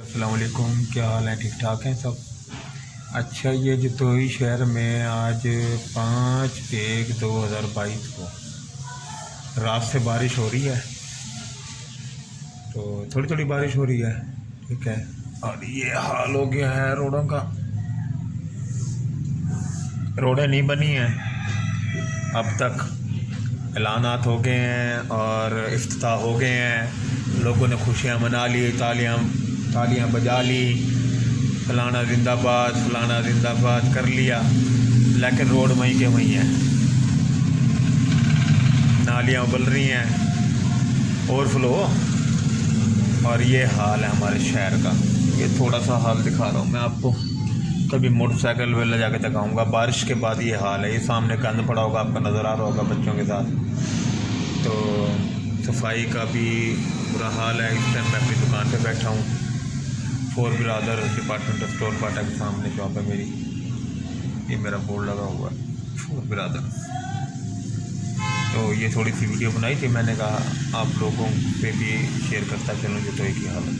अस्सलाम वालेकुम, क्या हाल है? ठीक ठाक हैं सब? अच्छा, ये जतोई शहर में आज 5/1/2022 को रात से बारिश हो रही है। तो थोड़ी थोड़ी बारिश हो रही है, ठीक है। और ये हाल हो गया है रोडों का। रोडें नहीं बनी हैं अब तक। ऐलानात हो गए हैं और इफ्तिताह हो गए हैं। लोगों ने खुशियाँ मना ली, तालियाँ तालियाँ बजा ली, फलाना जिंदाबाद फलाना जिंदाबाद कर लिया। लेकिन रोड वहीं के वहीं है, नालियाँ उबल रही हैं, ओवरफ्लो। और ये हाल है हमारे शहर का। ये थोड़ा सा हाल दिखा रहा हूँ मैं आपको, कभी मोटरसाइकिल में ले जाके दिखाऊँगा। बारिश के बाद ये हाल है। ये सामने गंद पड़ा होगा, आपका नज़र आ रहा होगा बच्चों के साथ। तो सफाई का भी बुरा हाल है। इस टाइम मैं अपनी दुकान पे बैठा हूँ, फोर ब्रादर डिपार्टमेंटल स्टोर फाटक के सामने शॉप है मेरी। ये मेरा बोर्ड लगा हुआ है, फोर ब्रादर। तो ये थोड़ी सी वीडियो बनाई थी, मैंने कहा आप लोगों से भी शेयर करता चलूँ जो तो एक ही हालत।